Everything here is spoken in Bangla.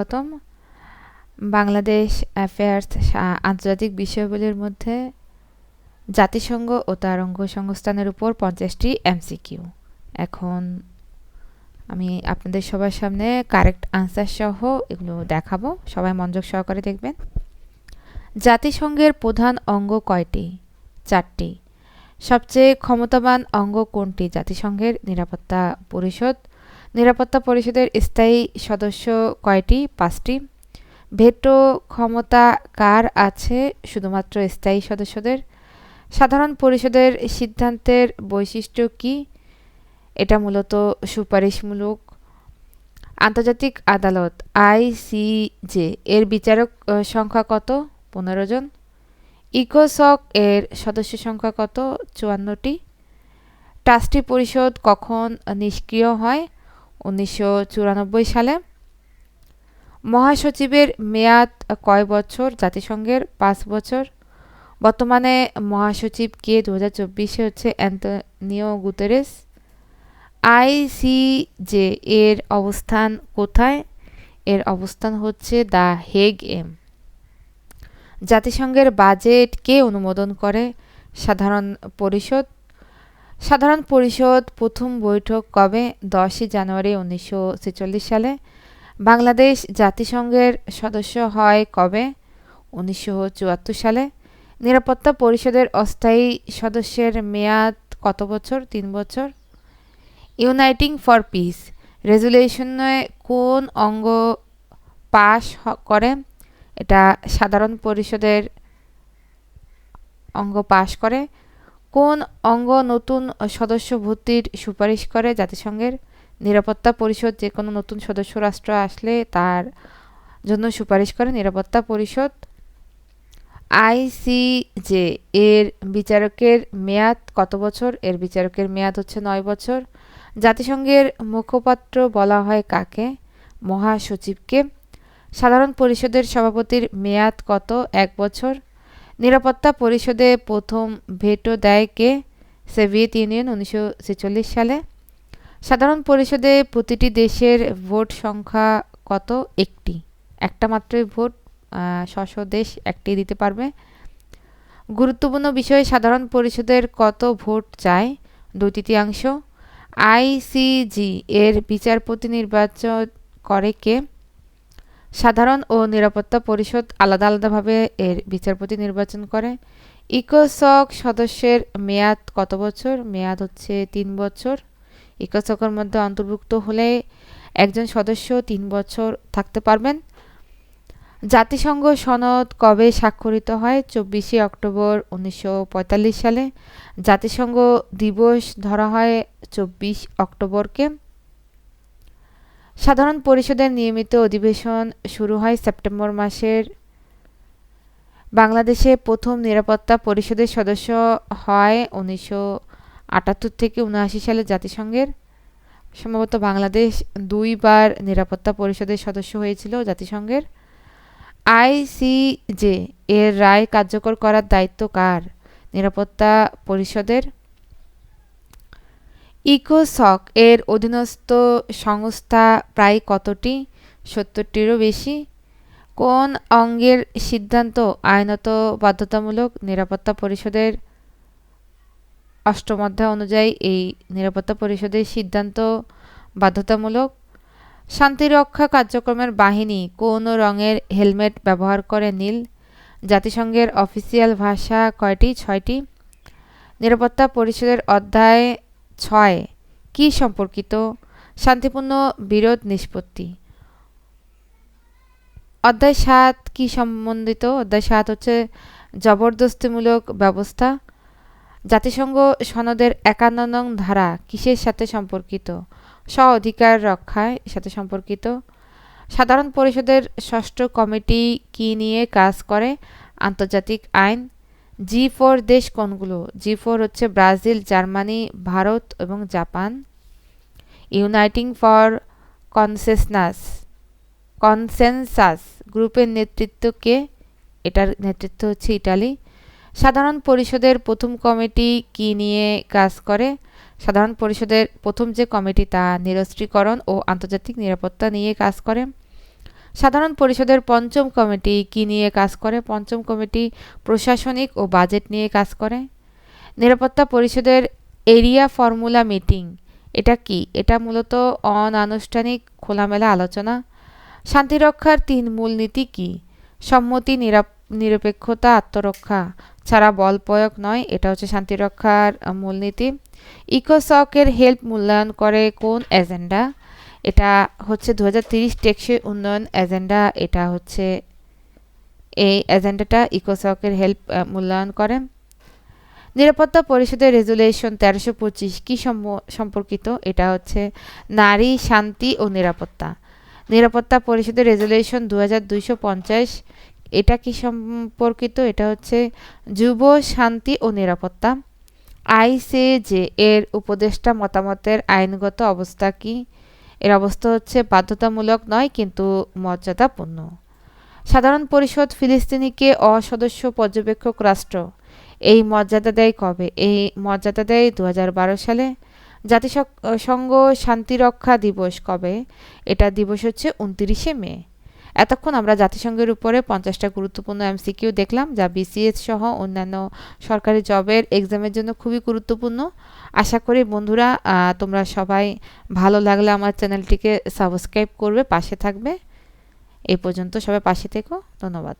প্রথম বাংলাদেশ অ্যাফেয়ার্স আন্তর্জাতিক বিষয়াবলীর মধ্যে জাতিসংঘ ও তার অঙ্গ সংস্থানের উপর 50টি এমসিকিউ। এখন আমি আপনাদের সবার সামনে কারেক্ট আনসার সহ এগুলো দেখাবো, সবাই মনোযোগ সহকারে দেখবেন। জাতিসংঘের প্রধান অঙ্গ কয়টি? 4টি। সবচেয়ে ক্ষমতাবান অঙ্গ কোনটি? জাতিসংঘের নিরাপত্তা পরিষদ। নিরাপত্তা পরিষদের স্থায়ী সদস্য কয়টি? 5টি। ভেটো ক্ষমতা কার আছে? শুধুমাত্র স্থায়ী সদস্যদের। সাধারণ পরিষদের সিদ্ধান্তের বৈশিষ্ট্য কি? এটা মূলত সুপারিশমূলক। আন্তর্জাতিক আদালত আইসিজে এর বিচারক সংখ্যা কত? 15 জন। ইকোসক এর সদস্য সংখ্যা কত? 54টি। ট্রাস্টি পরিষদ কখন নিষ্ক্রিয় হয়? 1994 সালে। মহাসচিবের মেয়াদ কয় বছর? জাতিসংঘের 5 বছর। বর্তমানে মহাসচিব কে? 2024-এ হচ্ছে অ্যান্তোনিও গুতেরেস। আইসিজে এর অবস্থান কোথায়? এর অবস্থান হচ্ছে দ্য হেগ এম। জাতিসংঘের বাজেট কে অনুমোদন করে? সাধারণ পরিষদ। সাধারণ পরিষদ প্রথম বৈঠক কবে? 10 জানুয়ারি 1946 সালে। বাংলাদেশ জাতিসংঘের সদস্য হয় কবে? 1974 সালে। নিরাপত্তা পরিষদের অস্থায়ী সদস্যের মেয়াদ কত বছর? 3 বছর। ইউনাইটিং ফর পিস রেজুলেশনে কোন অঙ্গ পাশ করে? এটা সাধারণ পরিষদের অঙ্গ পাশ করে। কোন অঙ্গ নতুন সদস্য ভর্তির সুপারিশ করে? জাতিসংঘের নিরাপত্তা পরিষদ যে কোনো নতুন সদস্য রাষ্ট্র আসলে তার জন্য সুপারিশ করে নিরাপত্তা পরিষদ। আইসিজে এর বিচারকের মেয়াদ কত বছর? এর বিচারকের মেয়াদ হচ্ছে 9 বছর। জাতিসংঘের মুখপাত্র বলা হয় কাকে? মহাসচিবকে। সাধারণ পরিষদের সভাপতির মেয়াদ কত? 1 বছর। নিরাপত্তা পরিষদে প্রথম ভেটো দেয় কে? সোভিয়েত ইউনিয়ন 1946 সালে। সাধারণ পরিষদে প্রতিটি দেশের ভোট সংখ্যা কত? 1টি। একটা মাত্রই ভোট, স্ব দেশ একটি দিতে পারবে। গুরুত্বপূর্ণ বিষয়ে সাধারণ পরিষদের কত ভোট চায়? 2/3। আইসিজি এর বিচারপতি নির্বাচন করে কে? সাধারণ ও নিরাপত্তা পরিষদ আলাদা আলাদাভাবে এর বিচারপতি নির্বাচন করে। ইকোসক সদস্যের মেয়াদ কত বছর? মেয়াদ হচ্ছে 3 বছর। ইকোসকের মধ্যে অন্তর্ভুক্ত হলে একজন সদস্য 3 বছর থাকতে পারবেন। জাতিসংঘ সনদ কবে স্বাক্ষরিত হয়? 24 অক্টোবর 1945 সালে। জাতিসংঘ দিবস ধরা হয় 24 অক্টোবরকে। সাধারণ পরিষদের নিয়মিত অধিবেশন শুরু হয় সেপ্টেম্বর মাসের। বাংলাদেশে প্রথম নিরাপত্তা পরিষদের সদস্য হয় 1978 থেকে 79 সালে। জাতিসংঘের সম্ভবত বাংলাদেশ 2 বার নিরাপত্তা পরিষদের সদস্য হয়েছিল জাতিসংঘের। আইসিজে এর রায় কার্যকর করার দায়িত্ব কার? নিরাপত্তা পরিষদের। ইকোসক এর অধীনস্থ সংস্থা প্রায় কতটি? 70টিরও বেশি। কোন অঙ্গের সিদ্ধান্ত আইনত বাধ্যতামূলক? নিরাপত্তা পরিষদের 8ম অধ্যায় অনুযায়ী এই নিরাপত্তা পরিষদের সিদ্ধান্ত বাধ্যতামূলক। শান্তিরক্ষা কার্যক্রমের বাহিনী কোন রঙের হেলমেট ব্যবহার করে? নীল। জাতিসংঘের অফিসিয়াল ভাষা কয়টি? 6টি। নিরাপত্তা পরিষদের অধ্যায় 6 কি সম্পর্কিত? শান্তিপূর্ণ বিরোধ নিষ্পত্তি। অধ্যায় 7 কি সম্বন্ধিত? অধ্যায় 7 হচ্ছে জবরদস্তিমূলক ব্যবস্থা। জাতিসংঘ সনদের 51 নং ধারা কিসের সাথে সম্পর্কিত? স্ব অধিকার রক্ষার সাথে সম্পর্কিত। সাধারণ পরিষদের 6ষ্ঠ কমিটি কি নিয়ে কাজ করে? আন্তর্জাতিক আইন। G4 দেশ কোনগুলো? G4 হচ্ছে ব্রাজিল, জার্মানি, ভারত এবং জাপান। ইউনাইটিং ফর কনসেনসাস গ্রুপের নেতৃত্ব কে? এটার নেতৃত্ব হচ্ছে ইটালি। সাধারণ পরিষদের প্রথম কমিটি কি নিয়ে কাজ করে? সাধারণ পরিষদের প্রথম যে কমিটি তা নিরস্ত্রীকরণ ও আন্তর্জাতিক নিরাপত্তা নিয়ে কাজ করে। সাধারণ পরিষদের পঞ্চম কমিটি কি নিয়ে কাজ করে? পঞ্চম কমিটি প্রশাসনিক ও বাজেট নিয়ে কাজ করে। নিরাপত্তা পরিষদের এরিয়া ফর্মুলা মিটিং এটা কি? এটা মূলত অনানুষ্ঠানিক খোলামেলা আলোচনা। শান্তিরক্ষার ৩ মূলনীতি কি? সম্মতি, নিরপেক্ষতা, আত্মরক্ষা ছাড়া বল প্রয়োগ নয়, এটা হচ্ছে শান্তিরক্ষার মূলনীতি। ইকোসকের হেল্প মূল্যায়ন করে কোন এজেন্ডা? এটা হচ্ছে 2030 টেকসই উন্নয়ন এজেন্ডা। এটা হচ্ছে এই এজেন্ডাটা ইকোসকের হেল্প মূল্যায়ন করে। নিরাপত্তা পরিষদের রেজুলেশন 1325 কি সম্পর্কিত? এটা হচ্ছে নারী, শান্তি ও নিরাপত্তা। নিরাপত্তা পরিষদের রেজুলেশন 2250 এটা কি সম্পর্কিত? এটা হচ্ছে যুব, শান্তি ও নিরাপত্তা। আইসিজে এর উপদেষ্টা মতামতের আইনগত অবস্থা কি? এর অবস্থা হচ্ছে বাধ্যতামূলক নয় কিন্তু মর্যাদাপূর্ণ। সাধারণ পরিষদ ফিলিস্তিনিকে অসদস্য পর্যবেক্ষক রাষ্ট্র এই মর্যাদা দেয় কবে? এই মর্যাদা দেয় 2012 সালে। জাতিসংঘ শান্তিরক্ষা দিবস কবে? এটা দিবস হচ্ছে 29শে মে। এতক্ষণ আমরা জাতিসংঘের উপরে 50টা গুরুত্বপূর্ণ এমসিকিউ দেখলাম, যা বিসিএস সহ অন্যান্য সরকারি জবের এক্সামের জন্য খুবই গুরুত্বপূর্ণ। আশা করি বন্ধুরা তোমরা সবাই ভালো লাগলে আমার চ্যানেলটিকে সাবস্ক্রাইব করবে, পাশে থাকবে। এই পর্যন্ত সবাই পাশে থেকো। ধন্যবাদ।